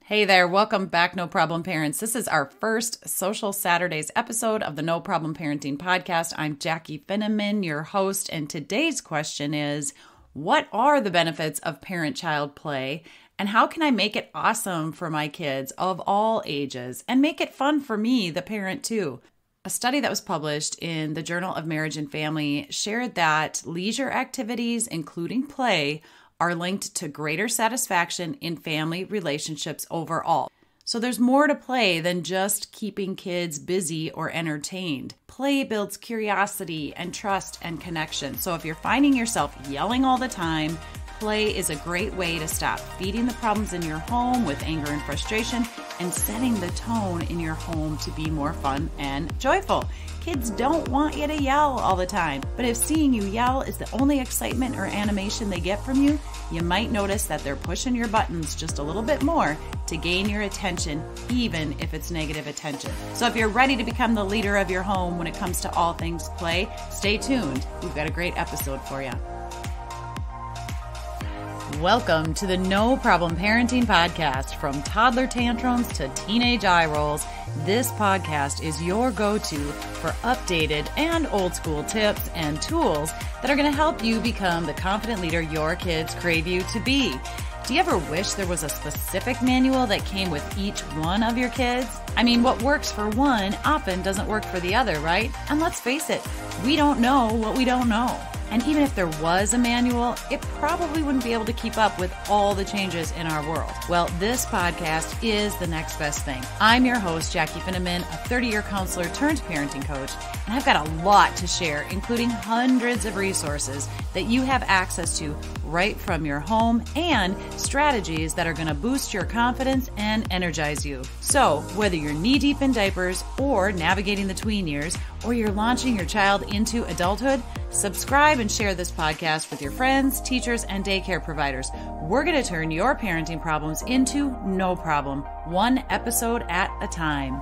Hey there, welcome back, No Problem Parents. This is our first Social Saturdays episode of the No Problem Parenting Podcast. I'm Jackie Finneman, your host, and today's question is, what are the benefits of parent-child play, and how can I make it awesome for my kids of all ages, and make it fun for me, the parent, too? A study that was published in the Journal of Marriage and Family shared that leisure activities, including play, are linked to greater satisfaction in family relationships overall. So there's more to play than just keeping kids busy or entertained. Play builds curiosity and trust and connection. So if you're finding yourself yelling all the time, play is a great way to stop feeding the problems in your home with anger and frustration and setting the tone in your home to be more fun and joyful. Kids don't want you to yell all the time, but if seeing you yell is the only excitement or animation they get from you, you might notice that they're pushing your buttons just a little bit more to gain your attention, even if it's negative attention. So if you're ready to become the leader of your home when it comes to all things play, stay tuned. We've got a great episode for you. Welcome to the No Problem Parenting Podcast. From toddler tantrums to teenage eye rolls, this podcast is your go-to for updated and old school tips and tools that are going to help you become the confident leader your kids crave you to be. Do you ever wish there was a specific manual that came with each one of your kids? I mean, what works for one often doesn't work for the other, right? And let's face it, we don't know what we don't know. And even if there was a manual, it probably wouldn't be able to keep up with all the changes in our world. Well, this podcast is the next best thing. I'm your host, Jackie Finneman, a 30-year counselor turned parenting coach, and I've got a lot to share, including hundreds of resources that you have access to right from your home and strategies that are going to boost your confidence and energize you. So whether you're knee-deep in diapers or navigating the tween years, or you're launching your child into adulthood, subscribe and share this podcast with your friends, teachers, and daycare providers. We're going to turn your parenting problems into no problem, one episode at a time.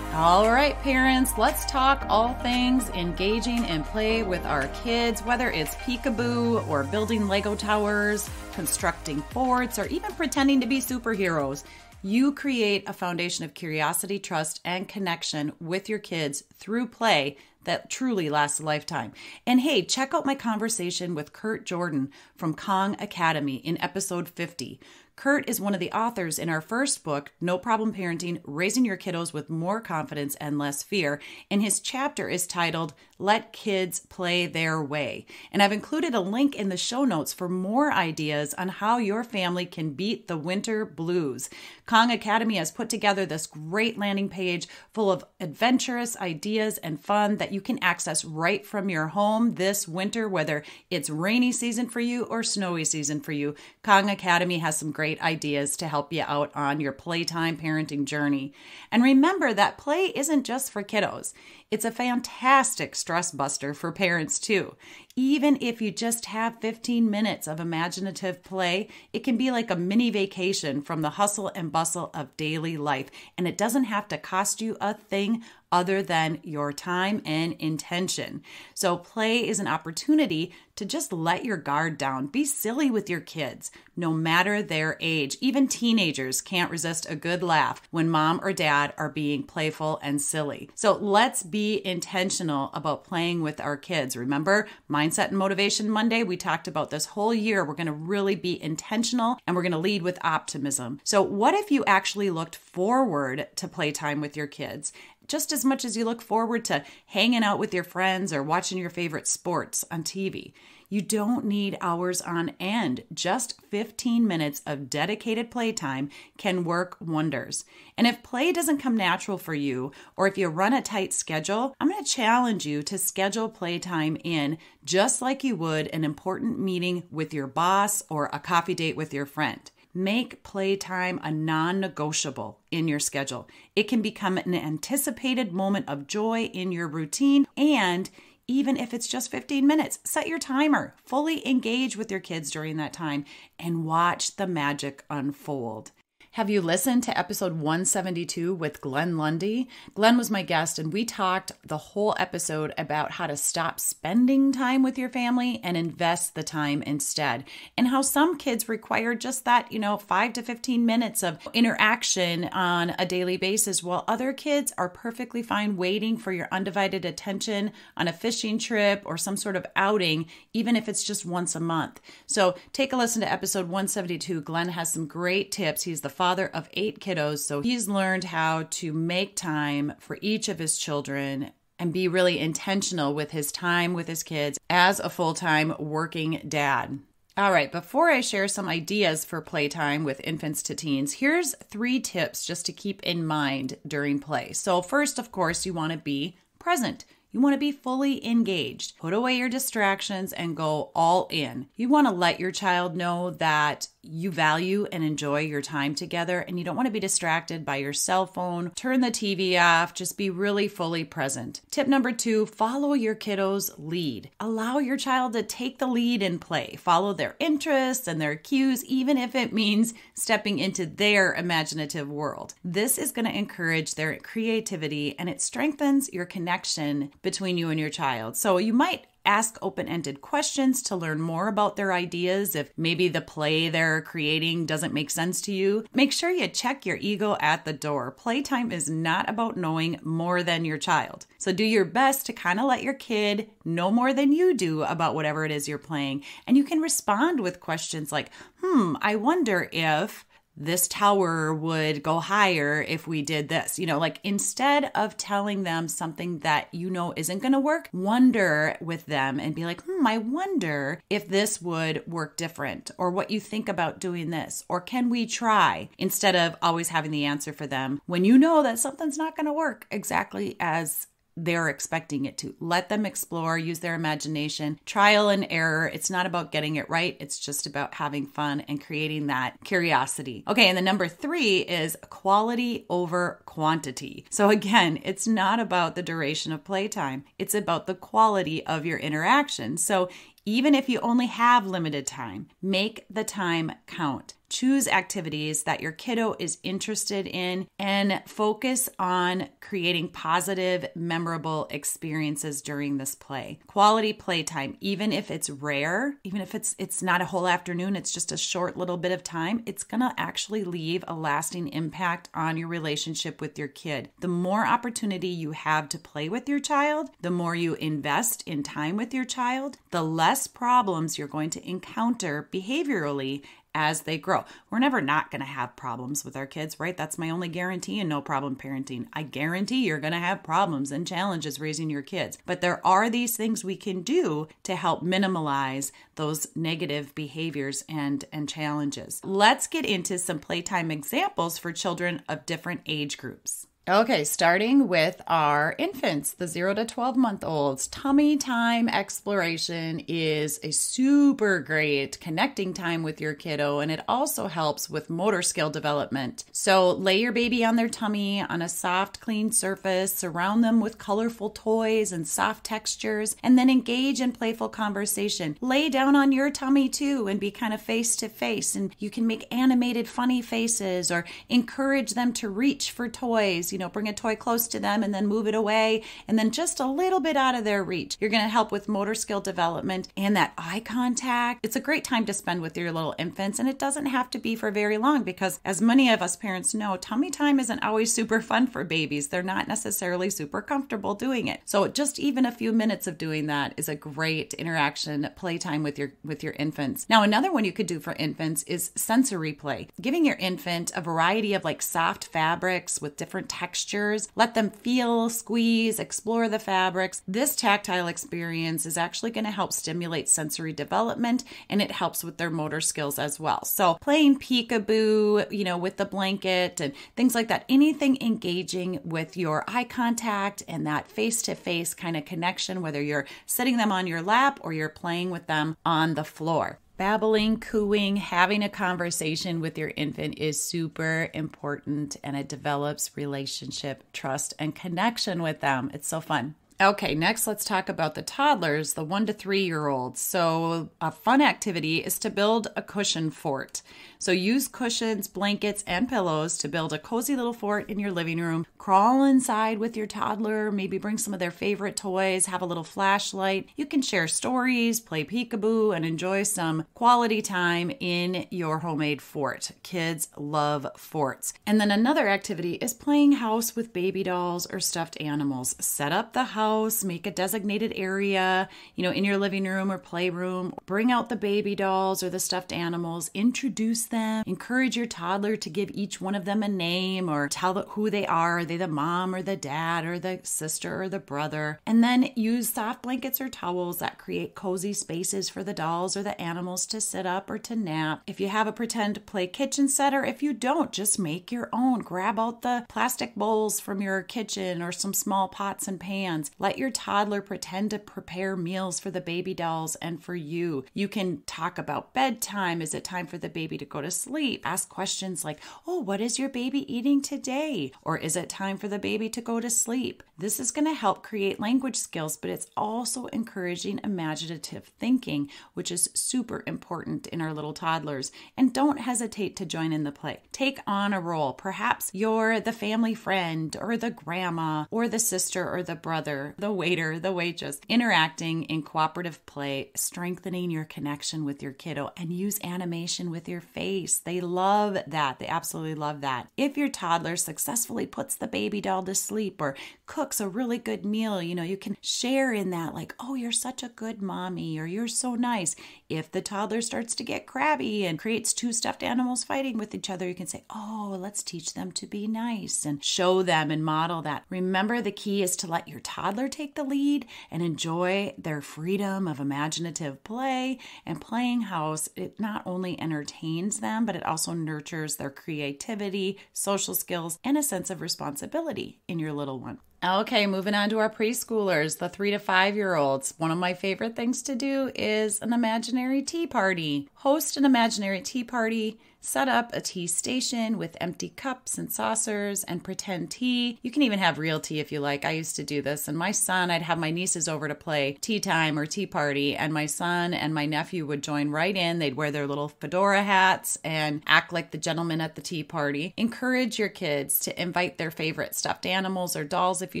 All right, parents, let's talk all things engaging in play with our kids, whether it's peekaboo or building Lego towers, constructing forts, or even pretending to be superheroes. You create a foundation of curiosity, trust, and connection with your kids through play that truly lasts a lifetime. And hey, check out my conversation with Kurt Jordan from Kong Academy in episode 50. Kurt is one of the authors in our first book, No Problem Parenting, Raising Your Kiddos with More Confidence and Less Fear. And his chapter is titled, Let Kids Play Their Way. And I've included a link in the show notes for more ideas on how your family can beat the winter blues. Kong Academy has put together this great landing page full of adventurous ideas and fun that you can access right from your home this winter, whether it's rainy season for you or snowy season for you. Kong Academy has some great ideas to help you out on your playtime parenting journey. And remember that play isn't just for kiddos. It's a fantastic stress buster for parents too. Even if you just have 15 minutes of imaginative play, it can be like a mini vacation from the hustle and bustle of daily life. And it doesn't have to cost you a thing other than your time and intention. So play is an opportunity to just let your guard down. Be silly with your kids, no matter their age. Even teenagers can't resist a good laugh when mom or dad are being playful and silly. So let's be intentional about playing with our kids. Remember, Mindset and Motivation Monday, we talked about this whole year. We're going to really be intentional and we're going to lead with optimism. So what if you actually looked forward to playtime with your kids just as much as you look forward to hanging out with your friends or watching your favorite sports on TV? You don't need hours on end. Just 15 minutes of dedicated playtime can work wonders. And if play doesn't come natural for you, or if you run a tight schedule, I'm going to challenge you to schedule playtime in just like you would an important meeting with your boss or a coffee date with your friend. Make playtime a non-negotiable in your schedule. It can become an anticipated moment of joy in your routine, and even if it's just 15 minutes, set your timer. Fully engage with your kids during that time and watch the magic unfold. Have you listened to episode 172 with Glenn Lundy? Glenn was my guest, and we talked the whole episode about how to stop spending time with your family and invest the time instead, and how some kids require just that, 5 to 15 minutes of interaction on a daily basis, while other kids are perfectly fine waiting for your undivided attention on a fishing trip or some sort of outing, even if it's just once a month. So take a listen to episode 172. Glenn has some great tips. He's the father of 8 kiddos, so he's learned how to make time for each of his children and be really intentional with his time with his kids as a full-time working dad. All right, before I share some ideas for playtime with infants to teens, here's 3 tips just to keep in mind during play. So first, of course, you want to be present. You want to be fully engaged. Put away your distractions and go all in. You want to let your child know that you value and enjoy your time together, and you don't want to be distracted by your cell phone. Turn the TV off. Just be really fully present. Tip number 2, follow your kiddo's lead. Allow your child to take the lead in play. Follow their interests and their cues, even if it means stepping into their imaginative world. This is going to encourage their creativity, and it strengthens your connection between you and your child. So you might ask open-ended questions to learn more about their ideas. If maybe the play they're creating doesn't make sense to you, make sure you check your ego at the door. Playtime is not about knowing more than your child. So do your best to kind of let your kid know more than you do about whatever it is you're playing. And you can respond with questions like, I wonder if this tower would go higher if we did this. Instead of telling them something that isn't going to work, wonder with them and be like, I wonder if this would work different, or what you think about doing this, or can we try, instead of always having the answer for them when you know that something's not going to work exactly as they're expecting it to. Let them explore, use their imagination, trial and error. It's not about getting it right. It's just about having fun and creating that curiosity. Okay, and the number 3 is quality over quantity. So again, it's not about the duration of playtime. It's about the quality of your interaction. So even if you only have limited time, make the time count. Choose activities that your kiddo is interested in and focus on creating positive, memorable experiences during this play. Quality playtime, even if it's rare, even if it's not a whole afternoon, it's just a short little bit of time, it's going to actually leave a lasting impact on your relationship with your kid. The more opportunity you have to play with your child, the more you invest in time with your child, the less problems you're going to encounter behaviorally as they grow. We're never not going to have problems with our kids, right? That's my only guarantee in no problem parenting. I guarantee you're going to have problems and challenges raising your kids. But there are these things we can do to help minimize those negative behaviors and challenges. Let's get into some playtime examples for children of different age groups. Okay, starting with our infants, the 0 to 12 month olds. Tummy time exploration is a super great connecting time with your kiddo, and it also helps with motor skill development. So lay your baby on their tummy on a soft, clean surface, surround them with colorful toys and soft textures, and then engage in playful conversation. Lay down on your tummy too and be kind of face to face, and you can make animated funny faces or encourage them to reach for toys. Bring a toy close to them and then move it away and then just a little bit out of their reach. You're going to help with motor skill development and that eye contact. It's a great time to spend with your little infants, and it doesn't have to be for very long because, as many of us parents know, tummy time isn't always super fun for babies. They're not necessarily super comfortable doing it. So just even a few minutes of doing that is a great interaction playtime with your infants. Now, another one you could do for infants is sensory play. Giving your infant a variety of soft fabrics with different textures. Let them feel, squeeze, explore the fabrics. This tactile experience is actually going to help stimulate sensory development, and it helps with their motor skills as well. So playing peekaboo, with the blanket and things like that. Anything engaging with your eye contact and that face-to-face kind of connection, whether you're sitting them on your lap or you're playing with them on the floor. Babbling, cooing, having a conversation with your infant is super important, and it develops relationship, trust, and connection with them. It's so fun. Okay, next let's talk about the toddlers, the 1 to 3-year-olds. So a fun activity is to build a cushion fort. So use cushions, blankets, and pillows to build a cozy little fort in your living room. Crawl inside with your toddler, maybe bring some of their favorite toys, have a little flashlight. You can share stories, play peekaboo, and enjoy some quality time in your homemade fort. Kids love forts. And then another activity is playing house with baby dolls or stuffed animals. Set up the house, make a designated area, in your living room or playroom. Bring out the baby dolls or the stuffed animals, introduce them, encourage your toddler to give each one of them a name or tell who they are. Are they the mom or the dad or the sister or the brother? And then use soft blankets or towels that create cozy spaces for the dolls or the animals to sit up or to nap. If you have a pretend play kitchen set, or if you don't, just make your own. Grab out the plastic bowls from your kitchen or some small pots and pans. Let your toddler pretend to prepare meals for the baby dolls and for you. You can talk about bedtime. Is it time for the baby to go to sleep? Ask questions like, oh, what is your baby eating today? Or is it time for the baby to go to sleep? This is going to help create language skills, but it's also encouraging imaginative thinking, which is super important in our little toddlers. And don't hesitate to join in the play. Take on a role. Perhaps you're the family friend or the grandma or the sister or the brother, the waiter, the waitress. Interacting in cooperative play, strengthening your connection with your kiddo, and use animation with your face. They love that. They absolutely love that. If your toddler successfully puts the baby doll to sleep or cooks a really good meal, you can share in that like, oh, you're such a good mommy, or you're so nice. If the toddler starts to get crabby and creates two stuffed animals fighting with each other, you can say, oh, let's teach them to be nice, and show them and model that. Remember, the key is to let your toddler take the lead and enjoy their freedom of imaginative play. And playing house, it not only entertains them, but it also nurtures their creativity, social skills, and a sense of responsibility in your little one. Okay, moving on to our preschoolers, the 3 to 5-year-olds. One of my favorite things to do is an imaginary tea party. Host an imaginary tea party. Set up a tea station with empty cups and saucers and pretend tea. You can even have real tea if you like. I used to do this. And my son, I'd have my nieces over to play tea time or tea party. And my son and my nephew would join right in. They'd wear their little fedora hats and act like the gentleman at the tea party. Encourage your kids to invite their favorite stuffed animals or dolls if you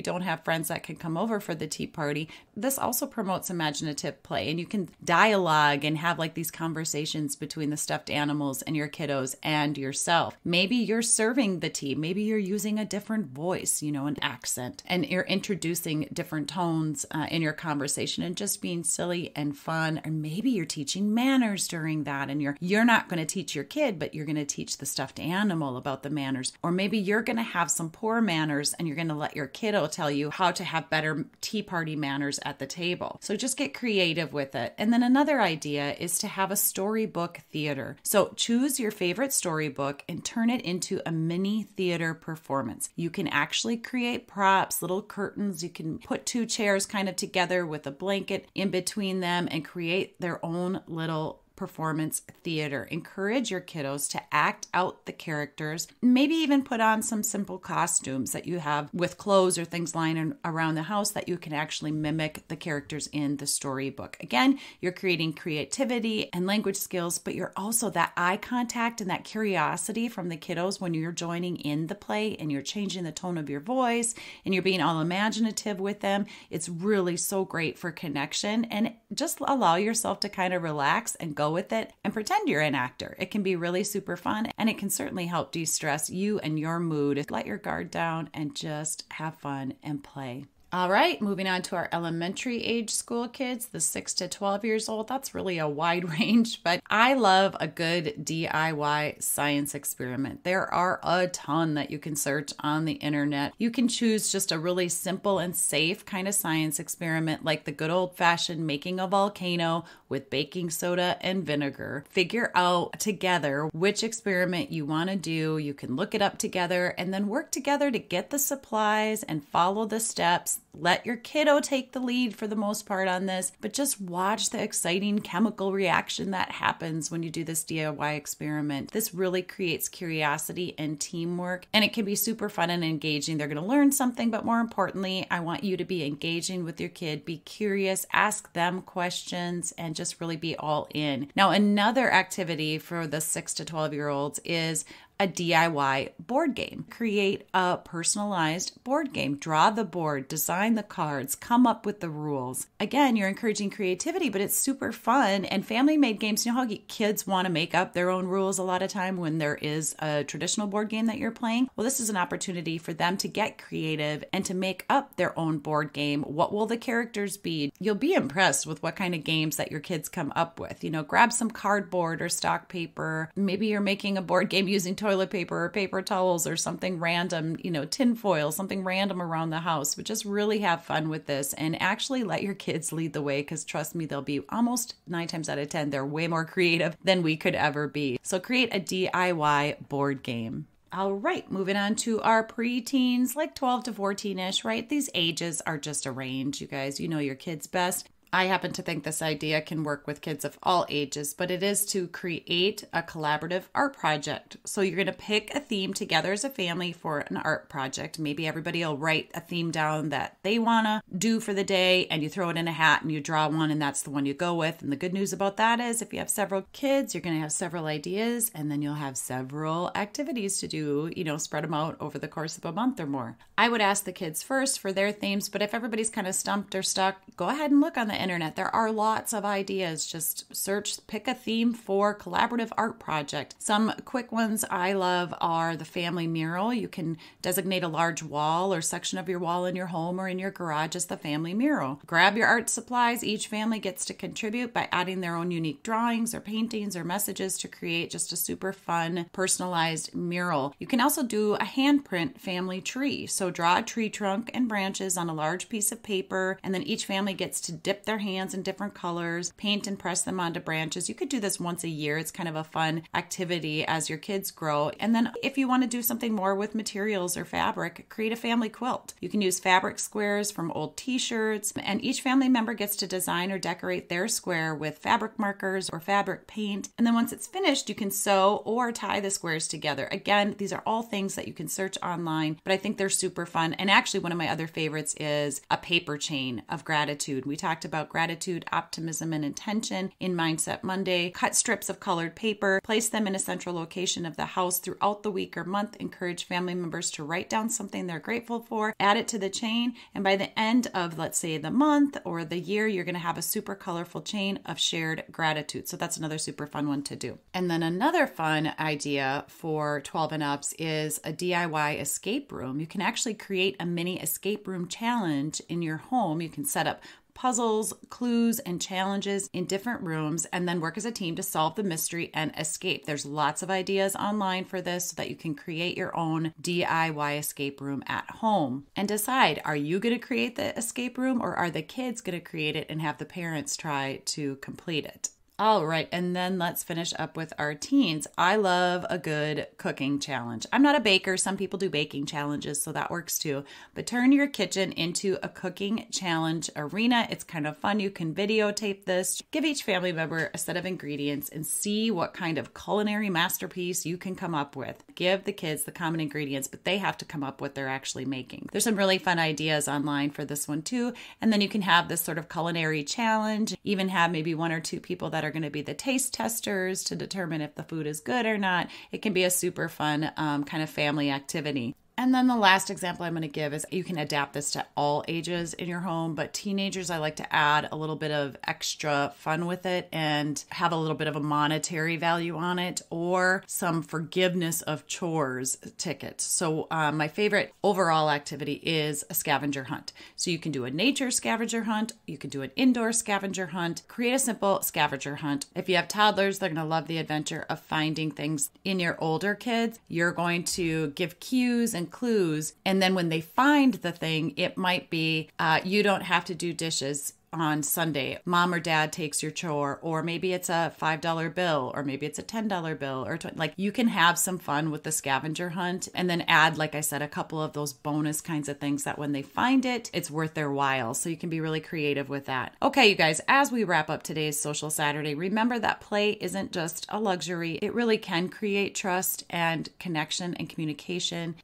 don't have friends that can come over for the tea party. This also promotes imaginative play. And you can dialogue and have like these conversations between the stuffed animals and your kiddos and yourself. Maybe you're serving the tea. Maybe you're using a different voice, an accent, and you're introducing different tones in your conversation and just being silly and fun. Or maybe you're teaching manners during that, and you're not going to teach your kid, but you're going to teach the stuffed animal about the manners. Or maybe you're going to have some poor manners and you're going to let your kiddo tell you how to have better tea party manners at the table. So just get creative with it. And then another idea is to have a storybook theater. So choose your favorite storybook and turn it into a mini theater performance. You can actually create props, little curtains. You can put two chairs kind of together with a blanket in between them and create their own little performance theater. Encourage your kiddos to act out the characters, maybe even put on some simple costumes that you have with clothes or things lying around the house that you can actually mimic the characters in the storybook. Again, you're creating creativity and language skills, but you're also that eye contact and that curiosity from the kiddos when you're joining in the play and you're changing the tone of your voice and you're being all imaginative with them. It's really so great for connection, and just allow yourself to kind of relax and go with it and pretend you're an actor. It can be really super fun, and it can certainly help de-stress you and your mood. Let your guard down and just have fun and play. All right, moving on to our elementary age school kids, the 6 to 12 years old. That's really a wide range, but I love a good DIY science experiment. There are a ton that you can search on the internet. You can choose just a really simple and safe kind of science experiment, like the good old-fashioned making a volcano with baking soda and vinegar. Figure out together which experiment you want to do. You can look it up together and then work together to get the supplies and follow the steps Let your kiddo take the lead for the most part on this, but just watch the exciting chemical reaction that happens when you do this DIY experiment. This really creates curiosity and teamwork, and it can be super fun and engaging. They're going to learn something, but more importantly, I want you to be engaging with your kid, be curious, ask them questions, and just really be all in. Now, another activity for the 6 to 12-year-olds is a DIY board game. Create a personalized board game. Draw the board, design the cards, come up with the rules. Again, you're encouraging creativity, but it's super fun. And family-made games, you know how kids want to make up their own rules a lot of time when there is a traditional board game that you're playing? Well, this is an opportunity for them to get creative and to make up their own board game. What will the characters be? You'll be impressed with what kind of games that your kids come up with. Grab some cardboard or stock paper. Maybe you're making a board game using toilet paper or paper towels or something random, tin foil, something random around the house. But just really have fun with this and actually let your kids lead the way, because trust me, they'll be almost 9 times out of 10, they're way more creative than we could ever be. So create a DIY board game. All right, moving on to our preteens, like 12 to 14-ish, right? These ages are just a range, you guys. You know your kids best. I happen to think this idea can work with kids of all ages, but it is to create a collaborative art project. So you're going to pick a theme together as a family for an art project. Maybe everybody will write a theme down that they want to do for the day, and you throw it in a hat and you draw one, and that's the one you go with. And the good news about that is if you have several kids, you're going to have several ideas, and then you'll have several activities to do, spread them out over the course of a month or more. I would ask the kids first for their themes, but if everybody's kind of stumped or stuck, go ahead and look on the internet. There are lots of ideas. Just search, pick a theme for collaborative art project. Some quick ones I love are the family mural. You can designate a large wall or section of your wall in your home or in your garage as the family mural. Grab your art supplies. Each family gets to contribute by adding their own unique drawings or paintings or messages to create just a super fun, personalized mural. You can also do a handprint family tree. So draw a tree trunk and branches on a large piece of paper, and then each family gets to dip their hands in different colors, paint and press them onto branches. You could do this once a year. It's kind of a fun activity as your kids grow. And then if you want to do something more with materials or fabric, create a family quilt. You can use fabric squares from old t-shirts, and each family member gets to design or decorate their square with fabric markers or fabric paint. And then once it's finished, you can sew or tie the squares together. Again, these are all things that you can search online, but I think they're super fun. And actually, one of my other favorites is a paper chain of gratitude. We talked about gratitude, optimism, and intention in Mindset Monday. Cut strips of colored paper, place them in a central location of the house throughout the week or month. Encourage family members to write down something they're grateful for, add it to the chain, and by the end of, let's say, the month or the year, you're going to have a super colorful chain of shared gratitude. So that's another super fun one to do. And then another fun idea for 12 and ups is a DIY escape room. You can actually create a mini escape room challenge in your home. You can set up puzzles, clues, and challenges in different rooms, and then work as a team to solve the mystery and escape. There's lots of ideas online for this so that you can create your own DIY escape room at home. And decide, are you going to create the escape room, or are the kids going to create it and have the parents try to complete it? All right, and then let's finish up with our teens. I love a good cooking challenge. I'm not a baker. Some people do baking challenges, so that works too. But turn your kitchen into a cooking challenge arena. It's kind of fun. You can videotape this. Give each family member a set of ingredients and see what kind of culinary masterpiece you can come up with. Give the kids the common ingredients, but they have to come up with what they're actually making. There's some really fun ideas online for this one too. And then you can have this sort of culinary challenge, even have maybe 1 or 2 people that are going to be the taste testers to determine if the food is good or not. It can be a super fun kind of family activity. And then the last example I'm going to give is you can adapt this to all ages in your home, but teenagers, I like to add a little bit of extra fun with it and have a little bit of a monetary value on it, or some forgiveness of chores ticket. So my favorite overall activity is a scavenger hunt. So you can do a nature scavenger hunt, you can do an indoor scavenger hunt, create a simple scavenger hunt. If you have toddlers, they're going to love the adventure of finding things. In your older kids, you're going to give cues and clues, and then when they find the thing, it might be you don't have to do dishes. on Sunday. Mom or dad takes your chore, or maybe it's a $5 bill, or maybe it's a $10 bill, or like you can have some fun with the scavenger hunt and then add, like I said, a couple of those bonus kinds of things that when they find it, it's worth their while. So you can be really creative with that. Okay, you guys, as we wrap up today's Social Saturday, remember that play isn't just a luxury. It really can create trust and connection and communication.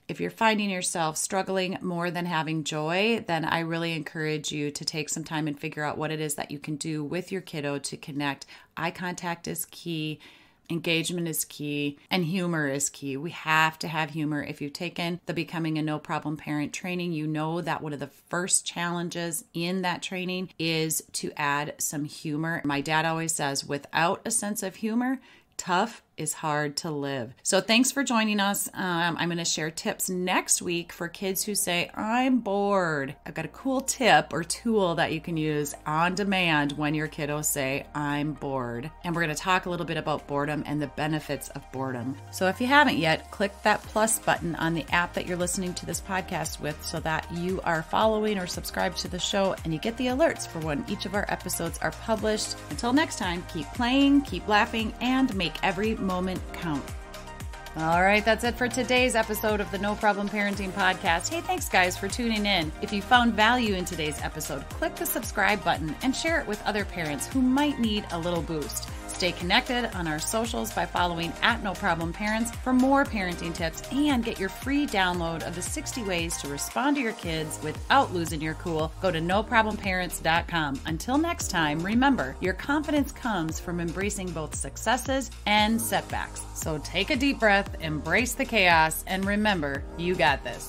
If you're finding yourself struggling more than having joy, then I really encourage you to take some time and figure out what it is that you can do with your kiddo to connect. Eye contact is key. Engagement is key, and humor is key. We have to have humor. If you've taken the Becoming a No Problem Parent training, you know that one of the first challenges in that training is to add some humor. My dad always says, without a sense of humor, tough is hard to live. So thanks for joining us. I'm going to share tips next week for kids who say, I'm bored. I've got a cool tip or tool that you can use on demand when your kiddos say, I'm bored. And we're going to talk a little bit about boredom and the benefits of boredom. So if you haven't yet, click that plus button on the app that you're listening to this podcast with so that you are following or subscribed to the show and you get the alerts for when each of our episodes are published. Until next time, keep playing, keep laughing, and make every moment count. All right, that's it for today's episode of the No Problem Parenting Podcast. Hey, thanks guys for tuning in. If you found value in today's episode, click the subscribe button and share it with other parents who might need a little boost. Stay connected on our socials by following @NoProblemParents for more parenting tips and get your free download of the 60 ways to respond to your kids without losing your cool. Go to NoProblemParents.com. Until next time, remember, your confidence comes from embracing both successes and setbacks. So take a deep breath, embrace the chaos, and remember, you got this.